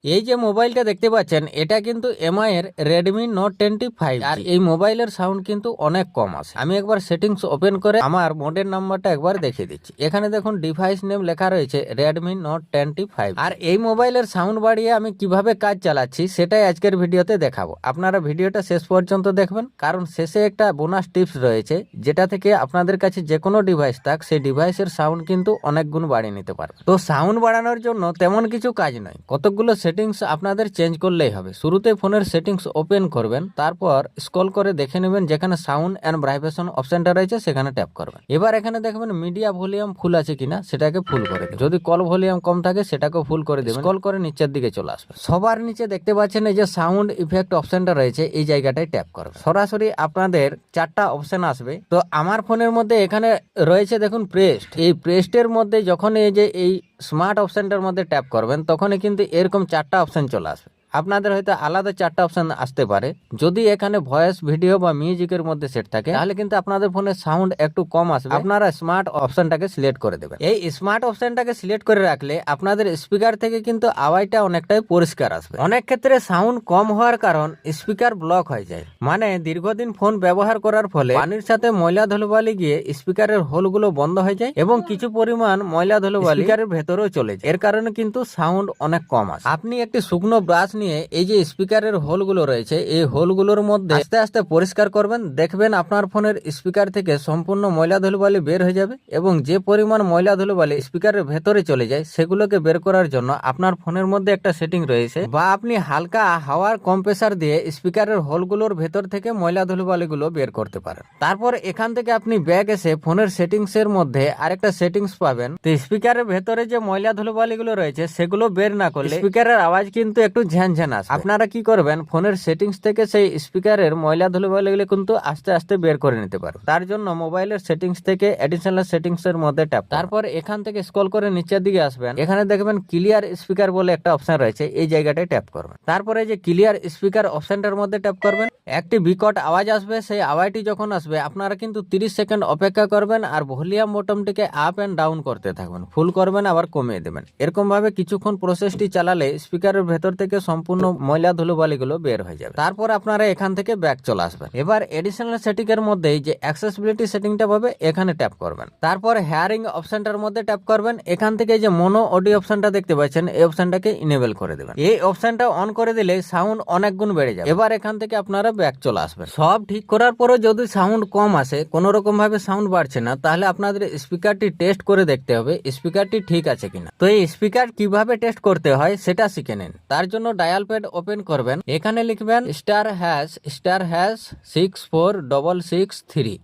এই যে মোবাইলটা দেখতে পাচ্ছেন এটা কিন্তু এমআই এর Redmi Note 10T 5 আর এই মোবাইলের সাউন্ড কিন্তু অনেক কম আছে। আমি একবার সেটিংস ওপেন করে আমার মডেল নাম্বারটা একবার দেখিয়ে দিচ্ছি। এখানে দেখুন ডিভাইস নেম লেখা রয়েছে Redmi Note 10T 5 আর এই মোবাইলের সাউন্ড বাড়িয়ে আমি কিভাবে কাজ চালাচ্ছি সেটাই আজকের ভিডিওতে দেখাবো। আপনারা ভিডিওটা শেষ পর্যন্ত দেখবেন, কারণ শেষে একটা বোনাস টিপস রয়েছে যেটা থেকে আপনাদের কাছে যে কোনো ডিভাইস থাক সেই ডিভাইসের সাউন্ড কিন্তু অনেক গুণ বাড়িয়ে নিতে পারবে। তো সাউন্ড বাড়ানোর জন্য তেমন কিছু কাজ নয়, কতগুলো সেটিংস আপনাদের চেঞ্জ করলেই হবে। শুরুতে ফোনের সেটিংস ওপেন করবেন, তারপর স্ক্রল করে দেখে নেবেন যেখানে সাউন্ড এন্ড ভাইব্রেশন অপশনটা রয়েছে সেখানে ট্যাপ করবেন। এবার এখানে দেখবেন মিডিয়া ভলিউম ফুল আছে কিনা সেটাকে ফুল করে দেবেন, যদি কল ভলিউম কম থাকে সেটাকেও ফুল করে দেবেন। স্ক্রল করে নিচের দিকে চলে আসবে, সবার নিচে দেখতে পাচ্ছেন এই যে সাউন্ড ইফেক্ট অপশনটা রয়েছে এই জায়গাটায় ট্যাপ করবেন। সরাসরি আপনাদের চারটা অপশন আসবে। তো আমার ফোনের মধ্যে এখানে রয়েছে দেখুন প্রেস্ট, এই প্রেস্টের মধ্যে যখন এই যে এই স্মার্ট অপশনটার মধ্যে ট্যাপ করবেন তখনই কিন্তু এরকম চারটা অপশন চলে আসবে। আপনাদের হয়তো আলাদা চারটা অপশন আসতে পারে। যদি এখানে ভয়েস, ভিডিও বা মিউজিকের মধ্যে সেট থাকে তাহলে কিন্তু আপনাদের ফোনের সাউন্ড একটু কম আসবে। আপনারা স্মার্ট অপশনটাকে সিলেক্ট করে দেবেন। এই স্মার্ট অপশনটাকে সিলেক্ট করে রাখলে আপনাদের স্পিকার থেকে কিন্তু আওয়াজটা অনেকটাই পরিষ্কার আসবে। অনেক ক্ষেত্রে সাউন্ড কম হওয়ার কারণ স্পিকার ব্লক হয়ে যায়, মানে দীর্ঘদিন ফোন ব্যবহার করার ফলে পানির সাথে ময়লা ধুলোবালি গিয়ে স্পিকারের হোলগুলো বন্ধ হয়ে যায় এবং কিছু পরিমাণ ময়লা ধুলোবালি স্পিকারের ভেতরেও চলে যায়। এর কারণে কিন্তু সাউন্ড অনেক কম আসে। আপনি একটি শুকনো ব্রাশ নিয়ে এই যে স্পিকারের হোলগুলো রয়েছে এই হোলগুলোর মধ্যে আস্তে আস্তে পরিষ্কার করবেন, দেখবেন আপনার ফোনের স্পিকার থেকে সম্পূর্ণ ময়লা ধুলোবালি বের হয়ে যাবে এবং যে পরিমাণ ময়লা ধুলোবালি স্পিকারের ভেতরে চলে যায় সেগুলোকে বের করার জন্য আপনার ফোনের মধ্যে একটা সেটিং রয়েছে, বা আপনি হালকা হাওয়ার কম্প্রেসার দিয়ে স্পিকারের হোলগুলোর ভেতর থেকে ময়লা ধুলোবালিগুলো বের করতে পারেন। তারপর এখান থেকে আপনি ব্যাক এসে ফোনের সেটিংস এর মধ্যে আরেকটা সেটিংস পাবেন। তো স্পিকারের ভেতরে যে ময়লা ধুলোবালিগুলো রয়েছে সেগুলো বের না করলে স্পিকারের আওয়াজ কিন্তু একটু ঝ্যানঝ্যান আসবে। আপনারা কি করবেন, ফোনের সেটিংস থেকে সেই স্পিকারের ময়লা ধুলোবালিগুলো কিন্তু আস্তে আস্তে বের করে নিতে পারবেন। তার জন্য মোবাইলের সেটিংস থেকে এডিশনাল সেটিংস এর মধ্যে ট্যাপ, তারপর এখান থেকে স্ক্রল করে নিচের দিকে আসবেন। এখানে দেখবেন ক্লিয়ার স্পিকার বলে একটা অপশন রয়েছে, এই জায়গাটায় ট্যাপ করবেন। তারপরে যে ক্লিয়ার স্পিকার অপশনটার মধ্যে ট্যাপ করবেন। একটি বিকট আওয়াজ আসবে, সেই আওয়াজটি যখন আসবে আপনারা কিন্তু 30 সেকেন্ড অপেক্ষা করবেন আর ভলিউম বটনটিকে আপ এন্ড ডাউন করতে থাকবেন, ফুল করবেন আবার কমিয়ে দেবেন। এরকম ভাবে কিছুক্ষণ প্রসেসটি চালালে স্পিকারের ভেতর থেকে সম্পূর্ণ ময়লা ধুলোবালিগুলো বের হয়ে যাবে। তারপর আপনারা এখান থেকে ব্যাক চলে আসবেন। এবার এডিশনাল সেটিং এর মধ্যে যে অ্যাক্সেসিবিলিটি সেটিংটা পাবে এখানে ট্যাপ করবেন। তারপর হেয়ারিং অপশনটার মধ্যে ট্যাপ করবেন। এখান থেকে যে মোনো অডিও অপশনটা দেখতে পাচ্ছেন এই অপশনটাকে ইনেবল করে দেবেন। এই অপশনটা অন করে দিলে সাউন্ড অনেক গুণ বেড়ে যাবে। এবার এখান থেকে আপনারা ব্যাক চলে আসবেন। সব ঠিক করার পরও যদি সাউন্ড কম আসে, কোন রকম ভাবে সাউন্ড বাড়ছে না, তাহলে আপনাদের স্পিকারটি টেস্ট করে দেখতে হবে স্পিকারটি ঠিক আছে কিনা। তো এই স্পিকার কিভাবে টেস্ট করতে হয় সেটা শিখে নিন। তার জন্য ডায়াল প্যাড ওপেন করবেন, এখানে লিখবেন *#646663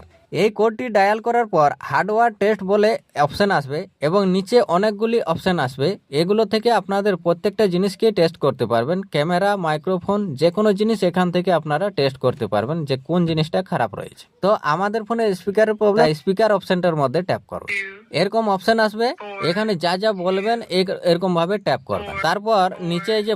#*#। এই কোডটি ডায়াল করার পর হার্ডওয়্যার টেস্ট বলে অপশন আসবে এবং নিচে অনেকগুলি অপশন আসবে। এগুলো থেকে আপনাদের প্রত্যেকটা জিনিসকে টেস্ট করতে পারবেন। ক্যামেরা, মাইক্রোফোন, যে কোনো জিনিস এখান থেকে আপনারা টেস্ট করতে পারবেন যে কোন জিনিসটা খারাপ রয়েছে। তো আমাদের ফোনে স্পিকারের প্রবলেম, স্পিকার অপশনটার মধ্যে ট্যাপ করবেন। এরকম অপশন আসবে, এখানে যা যা বলবেন এরকম ভাবে ট্যাপ করবেন। তারপর নিচে যে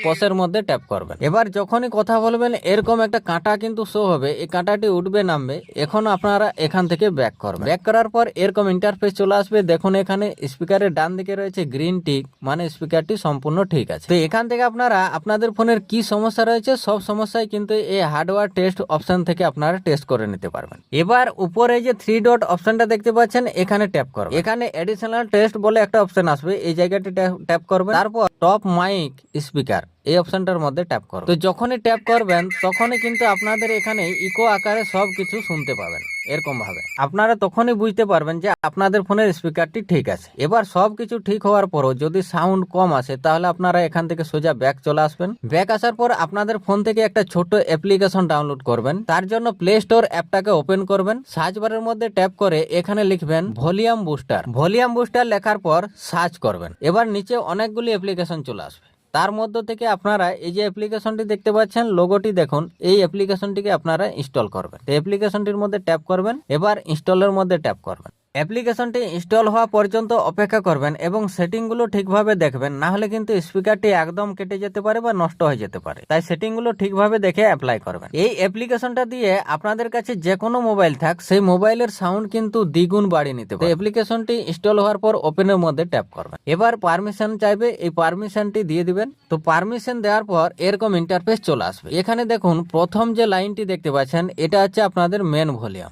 পসের মধ্যে ট্যাপ করবেন। এবার যখনই কথা বলবেন এরকম একটা কাঁটা কিন্তু শো হবে, এই কাঁটাটি উঠবে নামবে। এখন আপনারা এখান থেকে ব্যাক করবেন। ব্যাক করার পর এরকম ইন্টারফেস চলে আসবে। দেখুন এখানে স্পিকারের ডান দিকে রয়েছে গ্রিন টিক, মানে স্পিকারটি সম্পূর্ণ ঠিক আছে। তো এখান থেকে আপনারা আপনাদের ফোনের কি সমস্যা রয়েছে সব সমস্যায় কিন্তু এই হার্ডওয়্যার টেস্ট অপশন থেকে আপনারা টেস্ট করে নিতে পারবেন। এবার উপরে যে 3 ডট অপশনটা দেখতে পাচ্ছেন এখানে ট্যাপ করবেন। এখানে এডিশনাল টেস্ট বলে একটা অপশন আসবে, এই জায়গাটি ট্যাপ করবেন। তারপর টপ মাইক স্পিকার এই অপশনটার মধ্যে ট্যাপ করবেন। তো যখনই ট্যাপ করবেন তখনই কিন্তু আপনাদের এখানে ইকো আকারে সবকিছু শুনতে পাবেন। এরকম ভাবে আপনারা তখনই বুঝতে পারবেন যে আপনাদের ফোনের স্পিকারটি ঠিক আছে। এবার সবকিছু ঠিক হওয়ার পরও যদি সাউন্ড কম আসে তাহলে আপনারা এখান থেকে সোজা ব্যাক চলে আসবেন। ব্যাক আসার পর আপনাদের ফোন থেকে একটা ছোট অ্যাপ্লিকেশন ডাউনলোড করবেন। তার জন্য প্লে স্টোর অ্যাপটাকে ওপেন করবেন। সার্চ বারের মধ্যে ট্যাপ করে এখানে লিখবেন ভলিউম বুস্টার। ভলিউম বুস্টার লেখার পর সার্চ করবেন। এবার নিচে অনেকগুলি অ্যাপ্লিকেশন চলে আসবে। তার মধ্যে থেকে আপনারা এই যে অ্যাপ্লিকেশনটি দেখতে পাচ্ছেন লোগোটি দেখুন, এই অ্যাপ্লিকেশনটিকে আপনারা ইনস্টল করবেন। তো অ্যাপ্লিকেশনটির মধ্যে ট্যাপ করবেন, এবার ইনস্টলের মধ্যে ট্যাপ করবেন। অ্যাপ্লিকেশনটি ইনস্টল হওয়া পর্যন্ত অপেক্ষা করবেন এবং সেটিংগুলো ঠিকভাবে দেখবেন, না হলে কিন্তু স্পিকারটি একদম কেটে যেতে পারে বা নষ্ট হয়ে যেতে পারে। তাই সেটিংগুলো ঠিকভাবে দেখে অ্যাপ্লাই করবেন। এই অ্যাপ্লিকেশনটা দিয়ে আপনাদের কাছে যে কোনো মোবাইল থাক, সেই মোবাইলের সাউন্ড কিন্তু দ্বিগুণ বাড়িয়ে নিতে পারে। অ্যাপ্লিকেশনটি ইনস্টল হওয়ার পর ওপেনের মধ্যে ট্যাপ করবেন। এবার পারমিশন চাইবে, এই পারমিশনটি দিয়ে দিবেন। তো পারমিশন দেওয়ার পর এরকম ইন্টারফেস চলে আসবে। এখানে দেখুন প্রথম যে লাইনটি দেখতে পাচ্ছেন, এটা হচ্ছে আপনাদের মেন ভলিউম।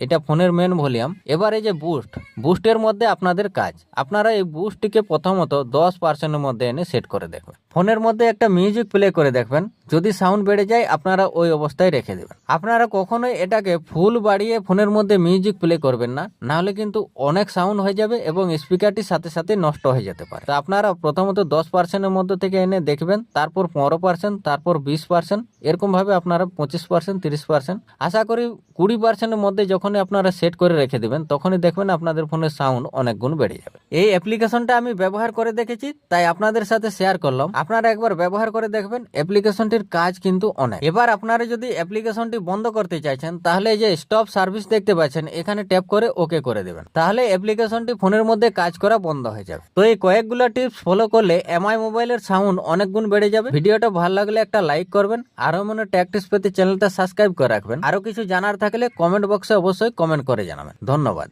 এটা ফোনের মেন ভলিউম। এবার এই যে বুস্টের মধ্যে আপনাদের কাজ, আপনারা এই বুস্টটিকে প্রথমত 10% মধ্যে এনে সেট করে দেখবেন। ফোনের মধ্যে একটা মিউজিক প্লে করে দেখবেন, যদি সাউন্ড বেড়ে যায় আপনারা ওই অবস্থায় রেখে দেবেন। আপনারা কখনোই এটাকে ফুল বাড়িয়ে ফোনের মধ্যে মিউজিক প্লে করবেন না, নাহলে কিন্তু অনেক সাউন্ড হয়ে যাবে এবং স্পিকারটির সাথে সাথে নষ্ট হয়ে যেতে পারে। তো আপনারা প্রথমত 10%-এর মধ্যে থেকে এনে দেখবেন, তারপর 15%, তারপর 20%, এরকম ভাবে আপনারা 25%, 30%, আশা করি 20%-এর মধ্যে যখনই আপনারা সেট করে রেখে দেবেন, তখনই দেখবেন আপনাদের ফোনের সাউন্ড অনেক গুণ বেড়ে যাবে। এই অ্যাপ্লিকেশনটা আমি ব্যবহার করে দেখেছি, তাই আপনাদের সাথে শেয়ার করলাম। আপনারা একবার ব্যবহার করে দেখবেন, অ্যাপ্লিকেশনটির কাজ কিন্তু অনেক। এবার আপনারা যদি অ্যাপ্লিকেশনটি বন্ধ করতে চাইছেন, তাহলে এই যে স্টপ সার্ভিস দেখতে পাচ্ছেন, এখানে ট্যাপ করে ওকে করে দেবেন। তাহলে অ্যাপ্লিকেশনটি ফোনের মধ্যে কাজ করা বন্ধ হয়ে যাবে। তো এই কয়েকগুলো টিপস ফলো করলে এমআই মোবাইলের সাউন্ড অনেক গুণ বেড়ে যাবে। ভিডিওটা ভালো লাগলে একটা লাইক করবেন, আরো মনে টেক টিপস পেতে চ্যানেলটা সাবস্ক্রাইব করে রাখবেন। আরো কিছু জানার থাকলে কমেন্ট বক্সে অবশ্যই কমেন্ট করে জানাবেন। ধন্যবাদ।